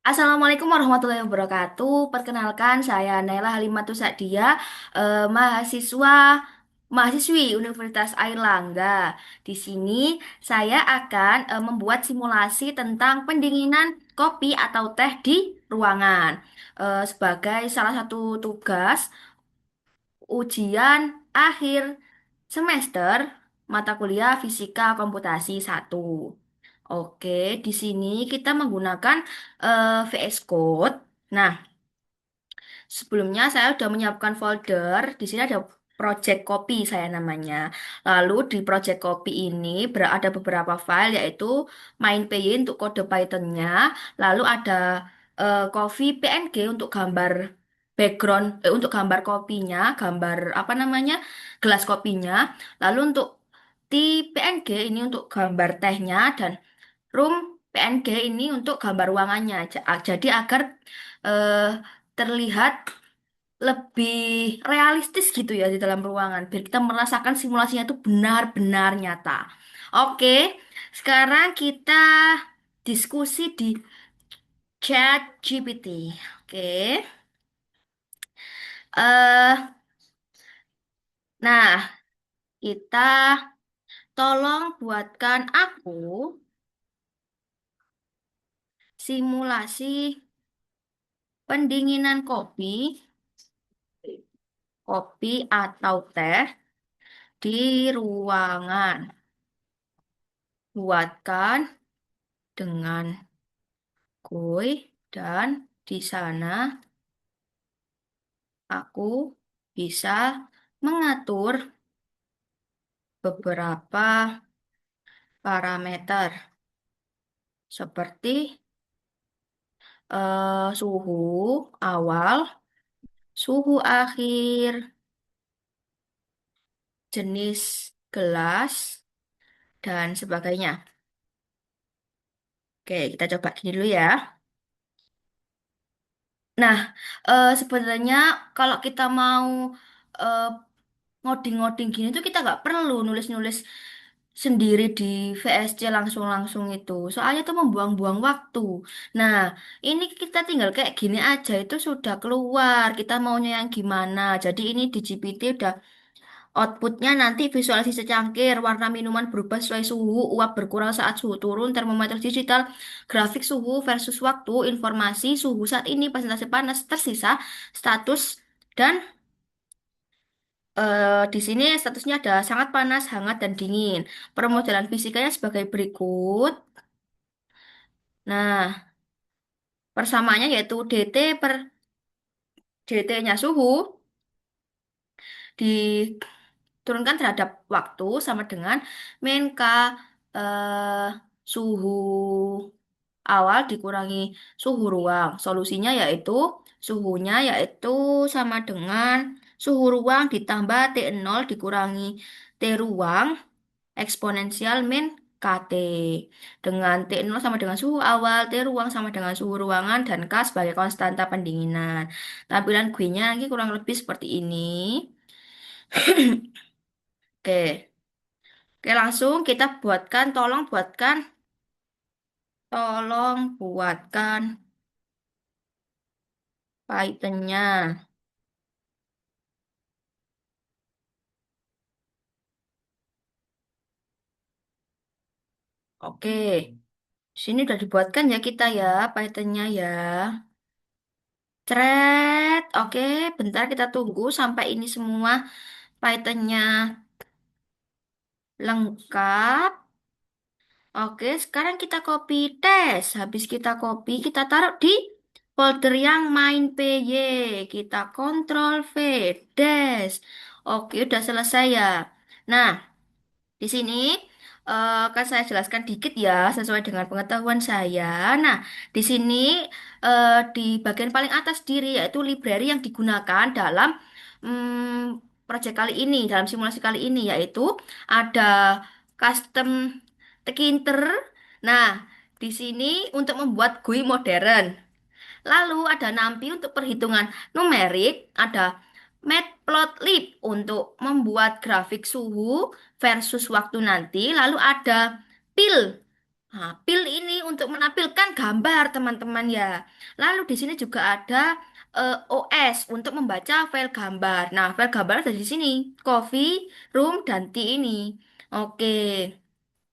Assalamualaikum warahmatullahi wabarakatuh. Perkenalkan, saya Naila Halimatus Sa'dia, mahasiswi Universitas Airlangga. Di sini saya akan membuat simulasi tentang pendinginan kopi atau teh di ruangan. Sebagai salah satu tugas ujian akhir semester mata kuliah Fisika Komputasi 1. Oke, di sini kita menggunakan VS Code. Nah, sebelumnya saya sudah menyiapkan folder. Di sini ada project copy saya namanya. Lalu di project copy ini ada beberapa file yaitu main.py untuk kode Python-nya. Lalu ada coffee PNG untuk gambar background, untuk gambar kopinya, gambar apa namanya, gelas kopinya. Lalu untuk di PNG ini untuk gambar tehnya dan room PNG ini untuk gambar ruangannya. Jadi agar eh, terlihat lebih realistis gitu ya di dalam ruangan, biar kita merasakan simulasinya itu benar-benar nyata. Oke, sekarang kita diskusi di chat GPT. Oke. eh nah, kita tolong buatkan aku simulasi pendinginan kopi atau teh di ruangan. Buatkan dengan kue dan di sana aku bisa mengatur beberapa parameter seperti suhu awal, suhu akhir, jenis gelas, dan sebagainya. Oke, kita coba gini dulu ya. Nah, sebenarnya kalau kita mau eh, ngoding-ngoding gini tuh kita nggak perlu nulis-nulis sendiri di VSC langsung-langsung itu. Soalnya itu membuang-buang waktu. Nah, ini kita tinggal kayak gini aja itu sudah keluar. Kita maunya yang gimana. Jadi ini di GPT udah outputnya nanti visualisasi secangkir, warna minuman berubah sesuai suhu, uap berkurang saat suhu turun, termometer digital, grafik suhu versus waktu, informasi suhu saat ini, presentasi panas, tersisa, status, dan di sini statusnya ada sangat panas, hangat, dan dingin. Permodalan fisikanya sebagai berikut. Nah, persamaannya yaitu DT per DT-nya suhu diturunkan terhadap waktu sama dengan min K eh, suhu awal dikurangi suhu ruang. Solusinya yaitu suhunya yaitu sama dengan suhu ruang ditambah T0 dikurangi T ruang eksponensial min KT. Dengan T0 sama dengan suhu awal, T ruang sama dengan suhu ruangan, dan K sebagai konstanta pendinginan. Tampilan gue-nya ini kurang lebih seperti ini. Oke, oke langsung kita buatkan, tolong buatkan Python-nya. Oke, sini udah dibuatkan ya kita ya, Python-nya ya. Cret, oke, bentar kita tunggu sampai ini semua Python-nya lengkap. Oke, sekarang kita copy tes. Habis kita copy, kita taruh di folder yang main PY. Kita Ctrl V, des. Oke, udah selesai ya. Nah, di sini akan saya jelaskan dikit ya, sesuai dengan pengetahuan saya. Nah, di sini di bagian paling atas diri yaitu library yang digunakan dalam proyek kali ini, dalam simulasi kali ini, yaitu ada custom Tkinter. Nah, di sini untuk membuat GUI modern. Lalu ada NumPy untuk perhitungan numerik, ada Matplotlib untuk membuat grafik suhu versus waktu nanti, lalu ada pil Nah, pil ini untuk menampilkan gambar teman-teman ya. Lalu di sini juga ada OS untuk membaca file gambar. Nah, file gambar ada di sini, coffee, room, dan tea ini. Oke.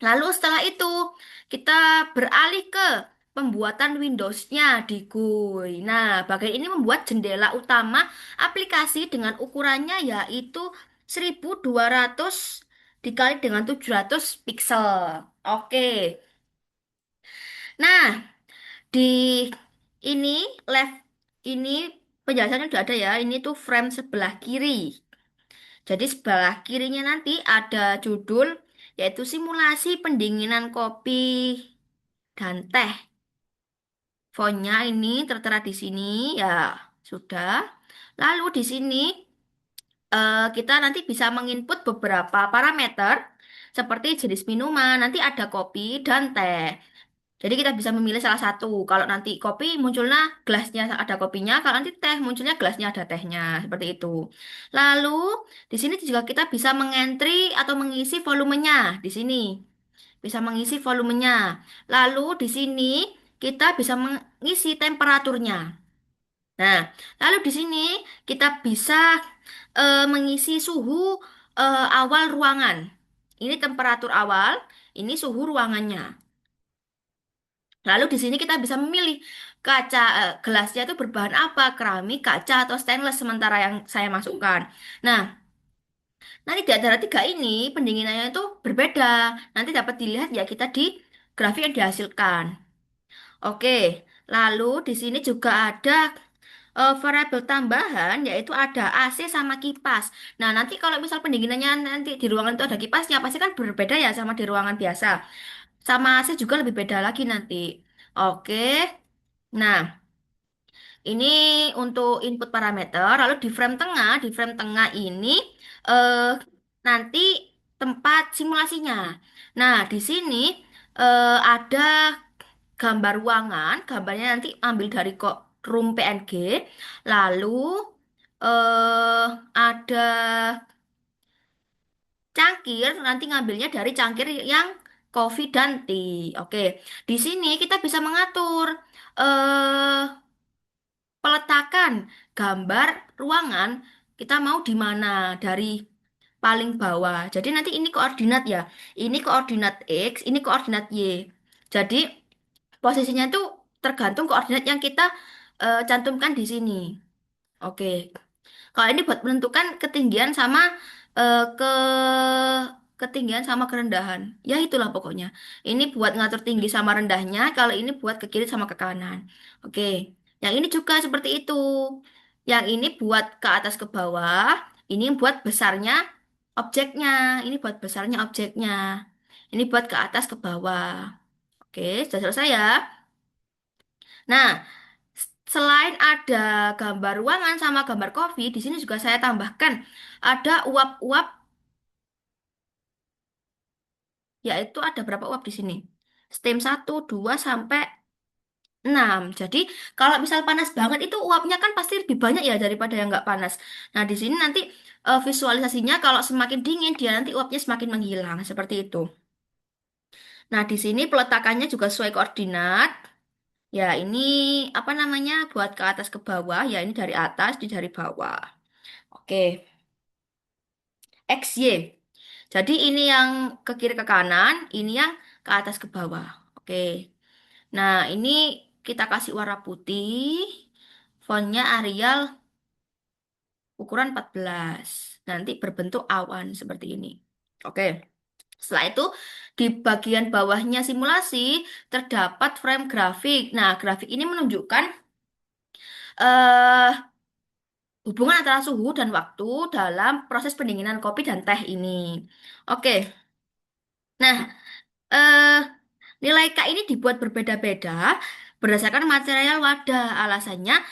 Lalu setelah itu kita beralih ke pembuatan Windows-nya di GUI. Nah, bagian ini membuat jendela utama aplikasi dengan ukurannya yaitu 1200 dikali dengan 700 pixel. Oke. Nah, di ini left ini penjelasannya udah ada ya. Ini tuh frame sebelah kiri. Jadi sebelah kirinya nanti ada judul yaitu simulasi pendinginan kopi dan teh. Fontnya ini tertera di sini ya sudah. Lalu di sini kita nanti bisa menginput beberapa parameter seperti jenis minuman. Nanti ada kopi dan teh. Jadi kita bisa memilih salah satu. Kalau nanti kopi munculnya gelasnya ada kopinya, kalau nanti teh munculnya gelasnya ada tehnya, seperti itu. Lalu di sini juga kita bisa mengentry atau mengisi volumenya di sini. Bisa mengisi volumenya. Lalu di sini kita bisa mengisi temperaturnya. Nah, lalu di sini kita bisa mengisi suhu awal ruangan. Ini temperatur awal, ini suhu ruangannya. Lalu di sini kita bisa memilih gelasnya itu berbahan apa, keramik, kaca, atau stainless sementara yang saya masukkan. Nah, nanti di antara tiga ini pendinginannya itu berbeda. Nanti dapat dilihat ya kita di grafik yang dihasilkan. Oke, lalu di sini juga ada variabel tambahan yaitu ada AC sama kipas. Nah, nanti kalau misal pendinginannya nanti di ruangan itu ada kipasnya, pasti kan berbeda ya sama di ruangan biasa. Sama AC juga lebih beda lagi nanti. Oke. Nah, ini untuk input parameter. Lalu di frame tengah ini eh, nanti tempat simulasinya. Nah, di sini ada gambar ruangan. Gambarnya nanti ambil dari kok room PNG. Lalu ada cangkir. Nanti ngambilnya dari cangkir yang coffee dan tea. Oke, di sini kita bisa mengatur. eh peletakan gambar ruangan kita mau di mana dari paling bawah. Jadi nanti ini koordinat ya. Ini koordinat X, ini koordinat Y. Jadi posisinya itu tergantung koordinat yang kita cantumkan di sini. Oke. Kalau ini buat menentukan ketinggian sama ke ketinggian sama kerendahan. Ya itulah pokoknya. Ini buat ngatur tinggi sama rendahnya, kalau ini buat ke kiri sama ke kanan. Oke. Yang ini juga seperti itu. Yang ini buat ke atas ke bawah, ini buat besarnya objeknya. Ini buat besarnya objeknya. Ini buat ke atas ke bawah. Oke, sudah selesai ya. Nah, selain ada gambar ruangan sama gambar kopi, di sini juga saya tambahkan ada uap-uap, yaitu ada berapa uap di sini? Steam 1, 2, sampai 6. Jadi kalau misal panas banget itu uapnya kan pasti lebih banyak ya daripada yang nggak panas. Nah, di sini nanti visualisasinya kalau semakin dingin dia nanti uapnya semakin menghilang seperti itu. Nah, di sini peletakannya juga sesuai koordinat. Ya, ini apa namanya? Buat ke atas ke bawah, ya ini dari atas, di dari bawah. Oke. X, Y. Jadi ini yang ke kiri ke kanan, ini yang ke atas ke bawah. Oke. Nah, ini kita kasih warna putih. Fontnya Arial ukuran 14. Nanti berbentuk awan seperti ini. Oke. Setelah itu, di bagian bawahnya simulasi terdapat frame grafik. Nah, grafik ini menunjukkan eh hubungan antara suhu dan waktu dalam proses pendinginan kopi dan teh ini. Oke. Nah, eh nilai K ini dibuat berbeda-beda berdasarkan material wadah. Alasannya,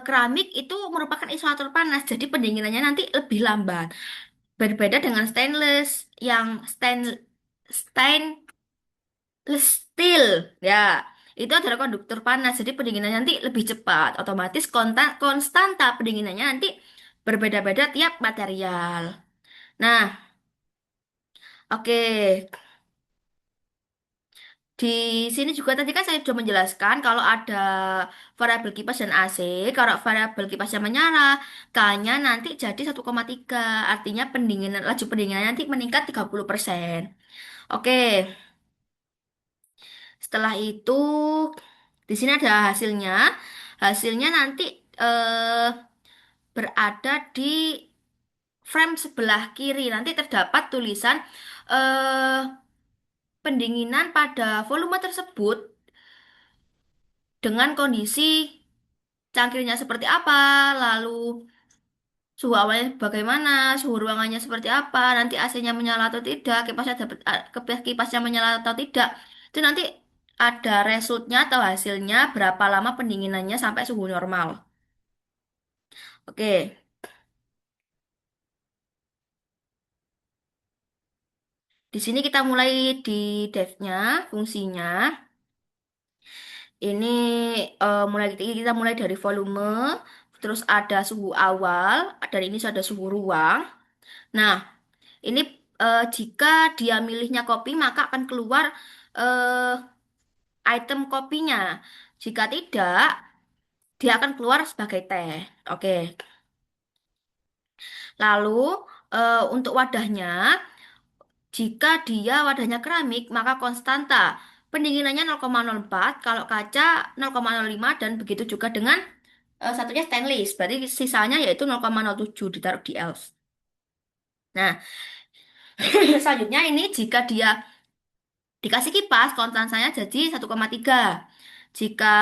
keramik itu merupakan isolator panas, jadi pendinginannya nanti lebih lambat. Berbeda dengan stainless, yang stainless steel, ya, itu adalah konduktor panas, jadi pendinginannya nanti lebih cepat. Otomatis konstanta pendinginannya nanti berbeda-beda tiap material. Nah, oke. Di sini juga tadi kan saya sudah menjelaskan kalau ada variabel kipas dan AC. Kalau variabel kipasnya menyala, K-nya nanti jadi 1,3. Artinya pendinginan, laju pendinginannya nanti meningkat 30%. Oke, setelah itu di sini ada hasilnya. Hasilnya nanti eh, berada di frame sebelah kiri. Nanti terdapat tulisan eh, pendinginan pada volume tersebut dengan kondisi cangkirnya seperti apa, lalu suhu awalnya bagaimana, suhu ruangannya seperti apa, nanti AC-nya menyala atau tidak, kipasnya menyala atau tidak. Itu nanti ada resultnya atau hasilnya berapa lama pendinginannya sampai suhu normal. Oke, di sini kita mulai di def-nya, fungsinya. Ini kita mulai dari volume, terus ada suhu awal, dan ini ada suhu ruang. Nah, ini jika dia milihnya kopi, maka akan keluar eh, item kopinya. Jika tidak, dia akan keluar sebagai teh. Oke. Lalu untuk wadahnya, jika dia wadahnya keramik, maka konstanta pendinginannya 0,04, kalau kaca 0,05 dan begitu juga dengan satunya stainless. Berarti sisanya yaitu 0,07 ditaruh di else. Nah, selanjutnya ini jika dia dikasih kipas, konstansanya jadi 1,3. Jika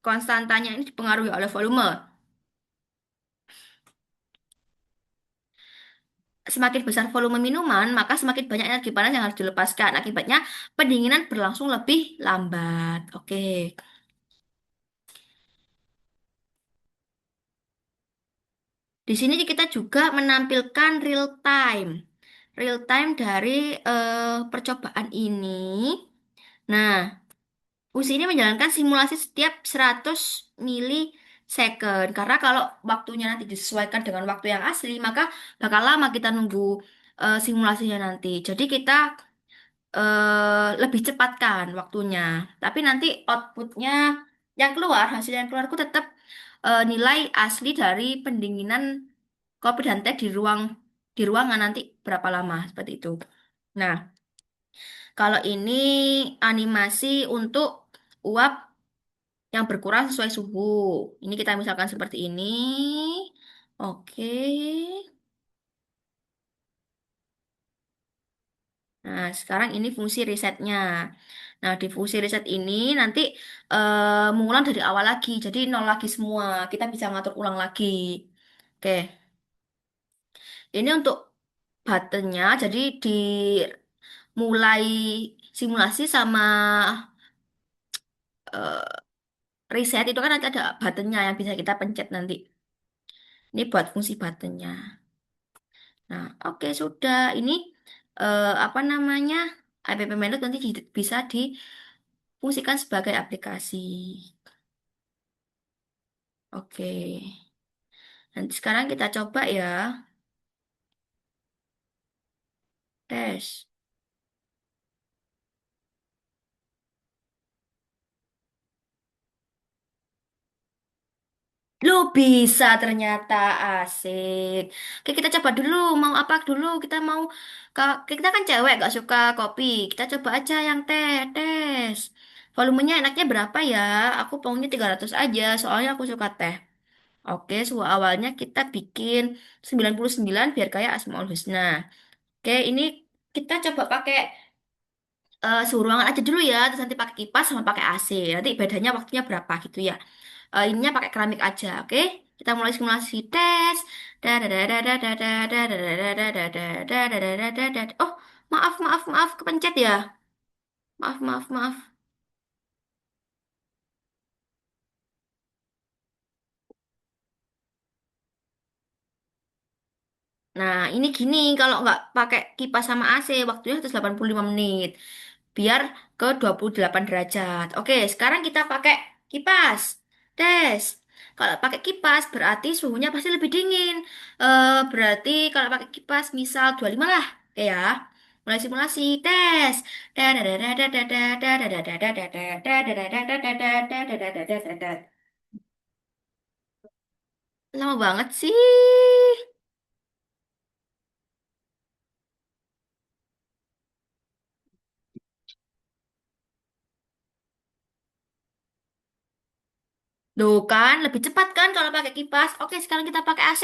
konstantanya ini dipengaruhi oleh volume, semakin besar volume minuman, maka semakin banyak energi panas yang harus dilepaskan. Akibatnya, pendinginan berlangsung lebih lambat. Oke. Di sini kita juga menampilkan real time. Real time dari percobaan ini. Nah, fungsi ini menjalankan simulasi setiap 100 milisecond. Karena kalau waktunya nanti disesuaikan dengan waktu yang asli, maka bakal lama kita nunggu simulasinya nanti. Jadi kita lebih cepatkan waktunya. Tapi nanti outputnya yang keluar, hasil yang keluar itu tetap nilai asli dari pendinginan kopi dan teh di ruangan nanti berapa lama seperti itu. Nah, kalau ini animasi untuk uap yang berkurang sesuai suhu. Ini kita misalkan seperti ini. Oke. Nah, sekarang ini fungsi resetnya. Nah, di fungsi reset ini nanti mengulang dari awal lagi. Jadi nol lagi semua. Kita bisa ngatur ulang lagi. Oke. Ini untuk buttonnya. Jadi dimulai simulasi sama eh, reset itu kan nanti ada buttonnya yang bisa kita pencet nanti. Ini buat fungsi buttonnya. Nah, oke sudah. Ini apa namanya? App Menu nanti bisa difungsikan sebagai aplikasi. Oke. Nanti sekarang kita coba ya. Tes. Lu bisa ternyata asik. Oke, kita coba dulu. Mau apa dulu? Kita kan cewek gak suka kopi. Kita coba aja yang teh. Tes. Volumenya enaknya berapa ya? Aku maunya 300 aja. Soalnya aku suka teh. Oke, suhu awalnya kita bikin 99 biar kayak Asmaul Husna. Oke, ini kita coba pakai suhu ruangan aja dulu ya, terus nanti pakai kipas sama pakai AC. Nanti bedanya waktunya berapa gitu ya. Ininya pakai keramik aja, oke? Kita mulai simulasi tes. Oh, maaf, maaf, maaf, kepencet ya. Maaf, maaf, maaf. Nah, ini gini, kalau nggak pakai kipas sama AC, waktunya 185 menit. Biar ke 28 derajat. Oke, sekarang kita pakai kipas. Tes. Kalau pakai kipas berarti suhunya pasti lebih dingin. Berarti kalau pakai kipas misal 25 lah. Oke ya. Mulai simulasi tes. Lama banget sih. Duh kan, lebih cepat kan kalau pakai kipas. Oke, sekarang kita pakai AC.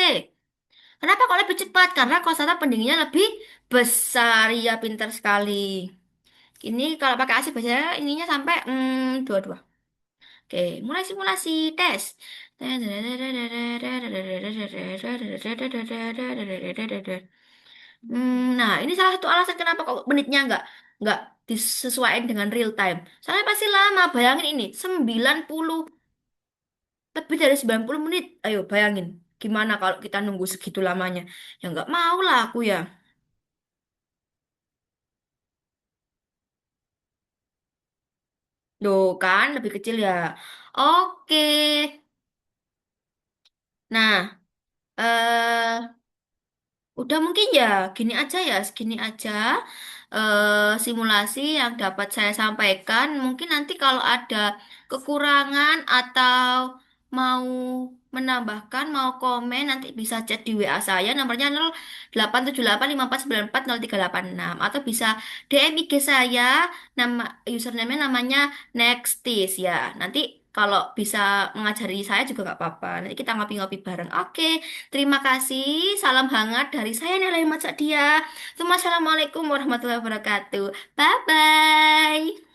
Kenapa kok lebih cepat? Karena kosata pendinginnya lebih besar. Ya, pintar sekali. Ini kalau pakai AC biasanya ininya sampai 22. Oke, mulai simulasi tes. Nah, ini salah satu alasan kenapa kok menitnya nggak disesuaikan dengan real time. Soalnya pasti lama. Bayangin ini, 90 lebih dari 90 menit. Ayo bayangin, gimana kalau kita nunggu segitu lamanya? Ya nggak mau lah aku ya. Duh kan, lebih kecil ya. Oke. Nah, udah mungkin ya, gini aja ya, segini aja simulasi yang dapat saya sampaikan. Mungkin nanti kalau ada kekurangan atau mau menambahkan, mau komen, nanti bisa chat di WA saya, nomornya 087854940386 atau bisa DM IG saya, nama username namanya Nextis ya. Nanti kalau bisa mengajari saya juga nggak apa-apa. Nanti kita ngopi-ngopi bareng. Oke. Terima kasih. Salam hangat dari saya Nilai Dia. Assalamualaikum warahmatullahi wabarakatuh. Bye bye.